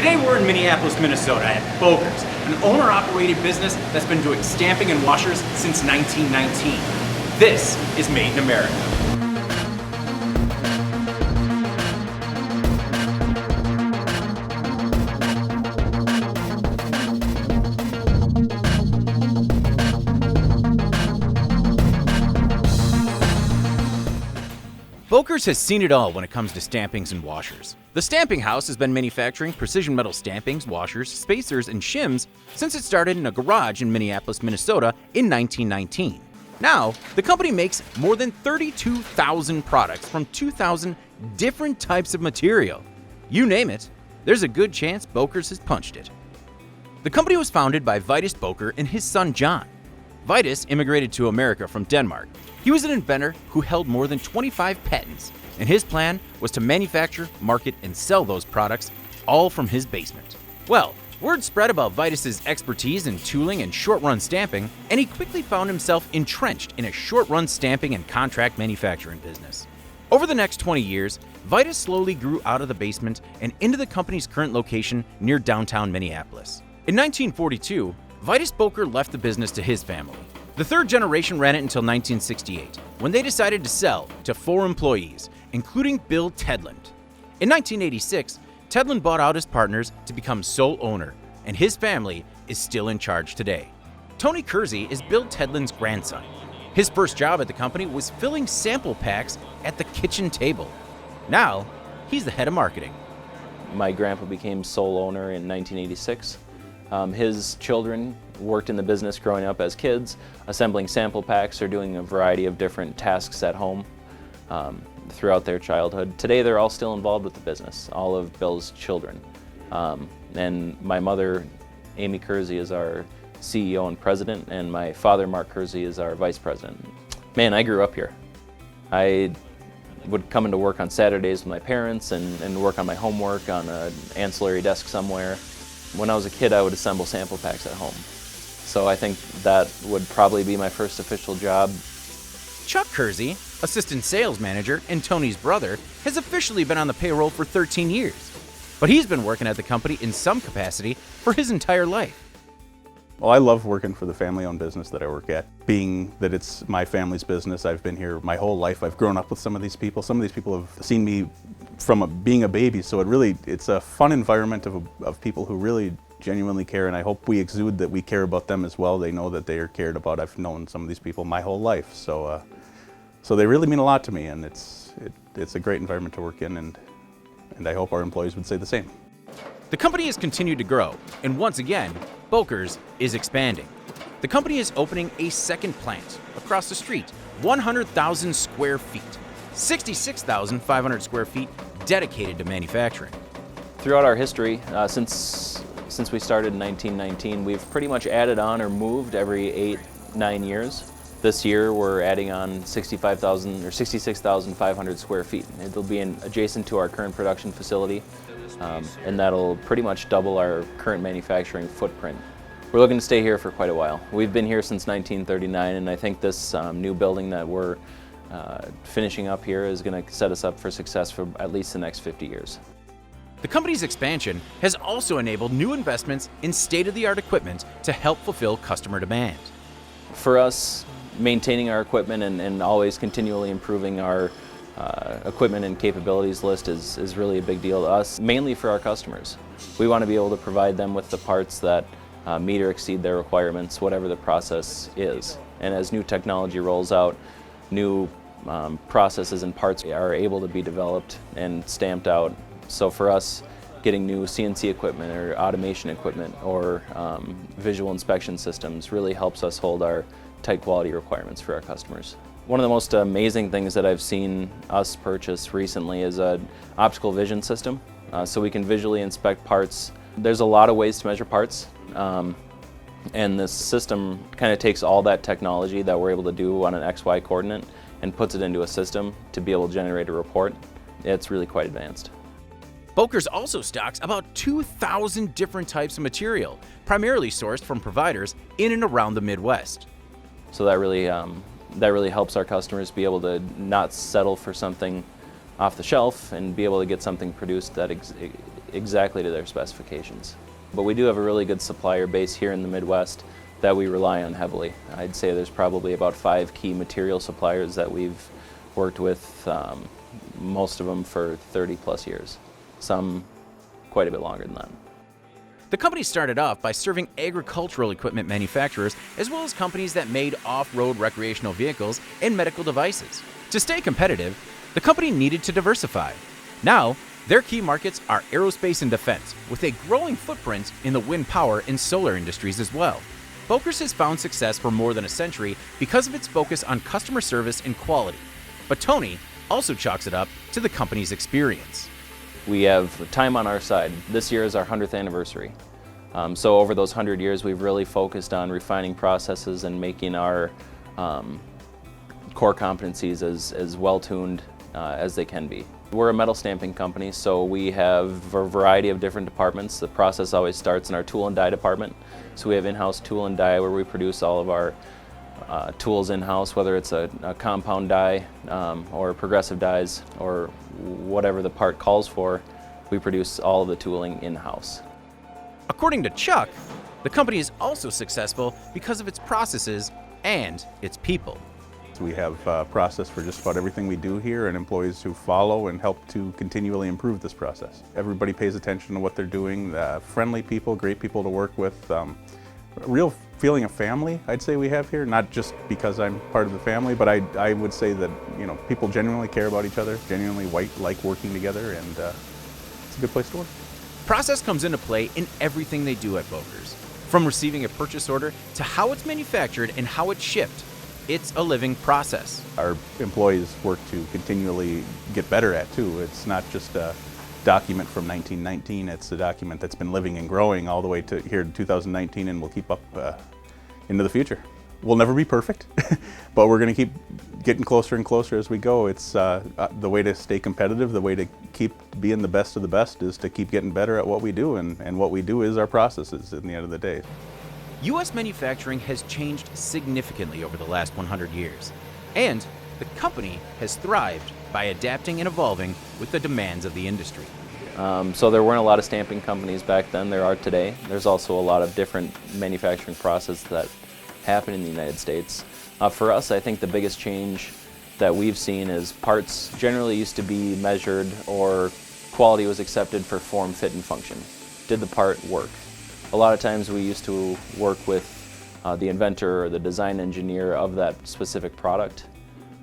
Today we're in Minneapolis, Minnesota at Boker's, an owner-operated business that's been doing stamping and washers since 1919. This is Made in America. Boker's has seen it all when it comes to stampings and washers. The Stamping House has been manufacturing precision metal stampings, washers, spacers, and shims since it started in a garage in Minneapolis, Minnesota in 1919. Now, the company makes more than 32,000 products from 2,000 different types of material. You name it, there's a good chance Boker's has punched it. The company was founded by Vitus Boker and his son John. Vitus immigrated to America from Denmark. He was an inventor who held more than 25 patents, and his plan was to manufacture, market, and sell those products all from his basement. Well, word spread about Vitus's expertise in tooling and short-run stamping, and he quickly found himself entrenched in a short-run stamping and contract manufacturing business. Over the next 20 years, Vitus slowly grew out of the basement and into the company's current location near downtown Minneapolis. In 1942, Vitus Boker left the business to his family. The third generation ran it until 1968, when they decided to sell to 4 employees, including Bill Tedland. In 1986, Tedland bought out his partners to become sole owner, and his family is still in charge today. Tony Kersey is Bill Tedland's grandson. His first job at the company was filling sample packs at the kitchen table. Now, he's the head of marketing. My grandpa became sole owner in 1986. His children worked in the business growing up as kids, assembling sample packs or doing a variety of different tasks at home throughout their childhood. Today they're all still involved with the business, all of Bill's children. And my mother, Amy Kersey, is our CEO and president, and my father, Mark Kersey, is our vice president. Man, I grew up here. I would come into work on Saturdays with my parents and work on my homework on an ancillary desk somewhere. When I was a kid, I would assemble sample packs at home. So I think that would probably be my first official job. Chuck Kersey, assistant sales manager and Tony's brother, has officially been on the payroll for 13 years. But he's been working at the company in some capacity for his entire life. Well, I love working for the family-owned business that I work at. Being that it's my family's business, I've been here my whole life. I've grown up with some of these people. Some of these people have seen me from being a baby, so it's a fun environment of people who really genuinely care, and I hope we exude that we care about them as well. They know that they are cared about. I've known some of these people my whole life, so they really mean a lot to me, and it's a great environment to work in, and I hope our employees would say the same. The company has continued to grow, and once again, Boker's is expanding. The company is opening a second plant across the street, 100,000 square feet, 66,500 square feet dedicated to manufacturing. Throughout our history, since we started in 1919, we've pretty much added on or moved every 8-9 years. This year we're adding on 65,000 or 66,500 square feet. It'll be adjacent to our current production facility, and that'll pretty much double our current manufacturing footprint. We're looking to stay here for quite a while. We've been here since 1939, and I think this new building that we're finishing up here is going to set us up for success for at least the next 50 years. The company's expansion has also enabled new investments in state-of-the-art equipment to help fulfill customer demand. For us, maintaining our equipment and always continually improving our equipment and capabilities list is really a big deal to us, mainly for our customers. We want to be able to provide them with the parts that meet or exceed their requirements, whatever the process is. And as new technology rolls out, new processes and parts are able to be developed and stamped out. So for us, getting new CNC equipment or automation equipment or visual inspection systems really helps us hold our tight quality requirements for our customers. One of the most amazing things that I've seen us purchase recently is an optical vision system. So we can visually inspect parts. There's a lot of ways to measure parts, and this system kind of takes all that technology that we're able to do on an XY coordinate and puts it into a system to be able to generate a report. It's really quite advanced. Boker's also stocks about 2,000 different types of material, primarily sourced from providers in and around the Midwest. So that really helps our customers be able to not settle for something off the shelf and be able to get something produced that exactly to their specifications. But we do have a really good supplier base here in the Midwest that we rely on heavily. I'd say there's probably about 5 key material suppliers that we've worked with, most of them for 30 plus years, some quite a bit longer than that. The company started off by serving agricultural equipment manufacturers as well as companies that made off-road recreational vehicles and medical devices. To stay competitive, the company needed to diversify. Now, their key markets are aerospace and defense, with a growing footprint in the wind power and solar industries as well. Boker's has found success for more than a century because of its focus on customer service and quality. But Tony also chalks it up to the company's experience. We have time on our side. This year is our 100th anniversary. So over those 100 years, we've really focused on refining processes and making our core competencies as well-tuned as they can be. We're a metal stamping company, so we have a variety of different departments. The process always starts in our tool and die department. So we have in-house tool and die where we produce all of our tools in-house, whether it's a compound die or progressive dies or whatever the part calls for, we produce all of the tooling in-house. According to Chuck, the company is also successful because of its processes and its people. We have a process for just about everything we do here and employees who follow and help to continually improve this process. Everybody pays attention to what they're doing, friendly people, great people to work with, a real feeling of family I'd say we have here, not just because I'm part of the family, but I would say that people genuinely care about each other, genuinely like working together, and it's a good place to work. Process comes into play in everything they do at Boker's. From receiving a purchase order to how it's manufactured and how it's shipped, it's a living process. Our employees work to continually get better at too. It's not just a document from 1919, it's a document that's been living and growing all the way to here in 2019 and will keep up into the future. We'll never be perfect, but we're going to keep getting closer and closer as we go. It's the way to stay competitive, the way to keep being the best of the best is to keep getting better at what we do, and what we do is our processes at the end of the day. U.S. manufacturing has changed significantly over the last 100 years, and the company has thrived by adapting and evolving with the demands of the industry. So there weren't a lot of stamping companies back then, there are today. There's also a lot of different manufacturing processes that happen in the United States. For us, I think the biggest change that we've seen is parts generally used to be measured or quality was accepted for form, fit, and function. Did the part work? A lot of times we used to work with the inventor or the design engineer of that specific product.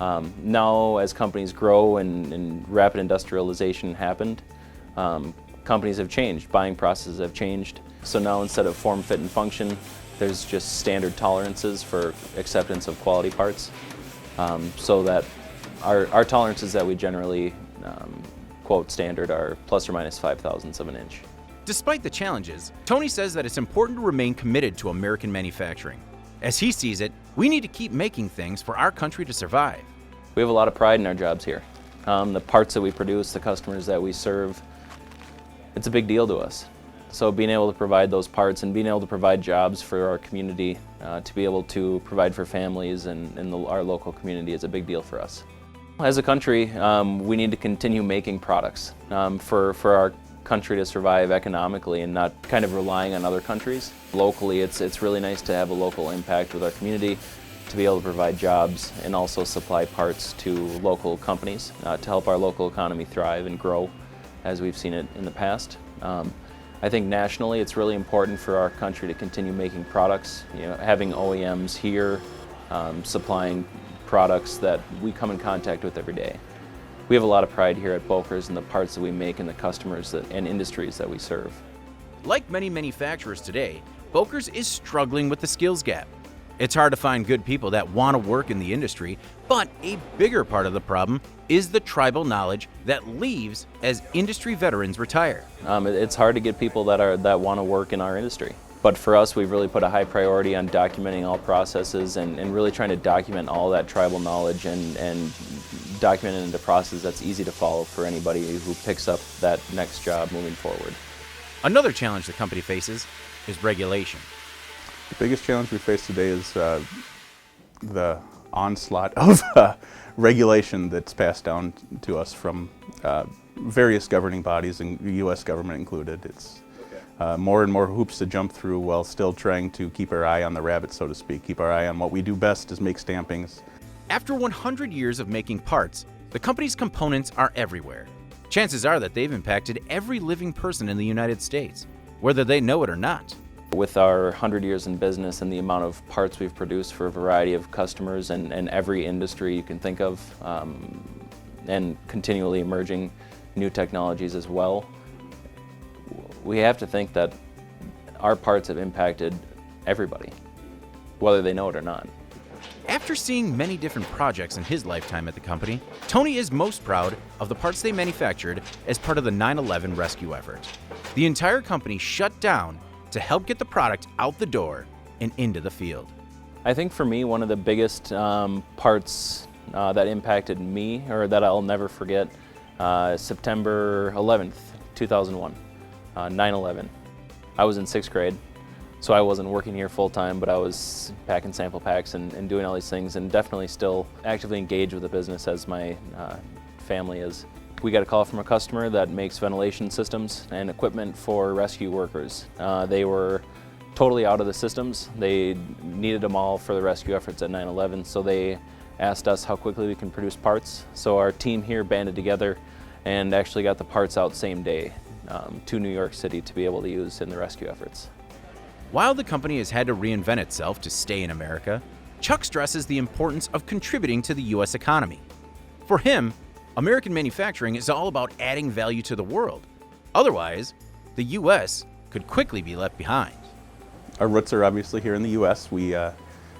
Now, as companies grow and rapid industrialization happened, companies have changed, buying processes have changed. So now instead of form, fit, and function, there's just standard tolerances for acceptance of quality parts. So that our tolerances that we generally quote standard are plus or minus 0.005 of an inch. Despite the challenges, Tony says that it's important to remain committed to American manufacturing. As he sees it, we need to keep making things for our country to survive. We have a lot of pride in our jobs here. The parts that we produce, the customers that we serve, it's a big deal to us. So being able to provide those parts and being able to provide jobs for our community, to be able to provide for families and our local community is a big deal for us. As a country, we need to continue making products for our country to survive economically and not kind of relying on other countries. Locally, it's really nice to have a local impact with our community, to be able to provide jobs and also supply parts to local companies to help our local economy thrive and grow as we've seen it in the past. I think nationally it's really important for our country to continue making products, having OEMs here supplying products that we come in contact with every day. We have a lot of pride here at Boker's in the parts that we make and the customers and industries that we serve. Like many manufacturers today, Boker's is struggling with the skills gap. It's hard to find good people that want to work in the industry, but a bigger part of the problem is the tribal knowledge that leaves as industry veterans retire. It's hard to get people that want to work in our industry. But for us, we've really put a high priority on documenting all processes and really trying to document all that tribal knowledge and document it into a process that's easy to follow for anybody who picks up that next job moving forward. Another challenge the company faces is regulation. The biggest challenge we face today is the onslaught of regulation that's passed down to us from various governing bodies, and the U.S. government included. It's more and more hoops to jump through while still trying to keep our eye on the rabbit, so to speak. Keep our eye on what we do best is make stampings. After 100 years of making parts, the company's components are everywhere. Chances are that they've impacted every living person in the United States, whether they know it or not. With our 100 years in business and the amount of parts we've produced for a variety of customers and every industry you can think of, and continually emerging new technologies as well, we have to think that our parts have impacted everybody, whether they know it or not. After seeing many different projects in his lifetime at the company, Tony is most proud of the parts they manufactured as part of the 9/11 rescue effort. The entire company shut down to help get the product out the door and into the field. I think for me, one of the biggest parts that impacted me, or that I'll never forget, September 11th, 2001, 9/11. I was in 6th grade, so I wasn't working here full time, but I was packing sample packs and doing all these things, and definitely still actively engaged with the business as my family is. We got a call from a customer that makes ventilation systems and equipment for rescue workers. They were totally out of the systems. They needed them all for the rescue efforts at 9/11, so they asked us how quickly we can produce parts. So our team here banded together and actually got the parts out same day to New York City to be able to use in the rescue efforts. While the company has had to reinvent itself to stay in America, Chuck stresses the importance of contributing to the U.S. economy. For him, American manufacturing is all about adding value to the world. Otherwise, the U.S. could quickly be left behind. Our roots are obviously here in the U.S. We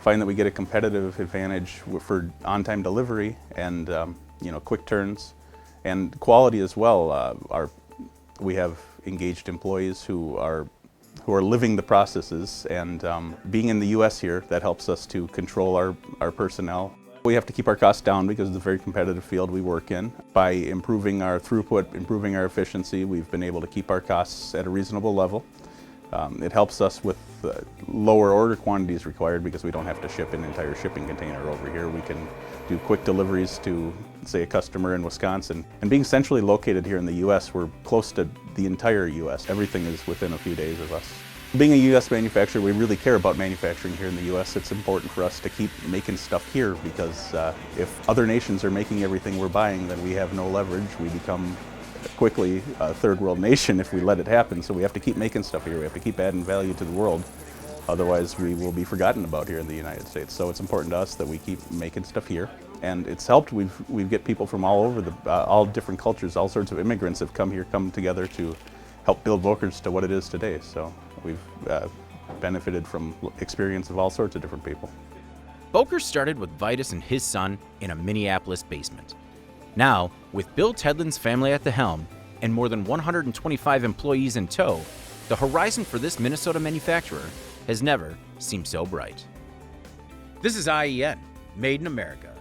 find that we get a competitive advantage for on-time delivery and quick turns and quality as well. We have engaged employees who are living the processes, and being in the U.S. here, that helps us to control our personnel. We have to keep our costs down because it's a very competitive field we work in. By improving our throughput, improving our efficiency, we've been able to keep our costs at a reasonable level. It helps us with lower order quantities required because we don't have to ship an entire shipping container over here. We can do quick deliveries to, say, a customer in Wisconsin. And being centrally located here in the U.S., we're close to the entire U.S. Everything is within a few days of us. Being a U.S. manufacturer, we really care about manufacturing here in the U.S. It's important for us to keep making stuff here because if other nations are making everything we're buying, then we have no leverage. We become quickly a third world nation if we let it happen. So we have to keep making stuff here. We have to keep adding value to the world. Otherwise, we will be forgotten about here in the United States. So it's important to us that we keep making stuff here. And it's helped. We get people from all over, all different cultures, all sorts of immigrants have come together to help build Boker's to what it is today. So we've benefited from experience of all sorts of different people. Boker started with Vitus and his son in a Minneapolis basement. Now, with Bill Tedlin's family at the helm and more than 125 employees in tow, the horizon for this Minnesota manufacturer has never seemed so bright. This is IEN, Made in America.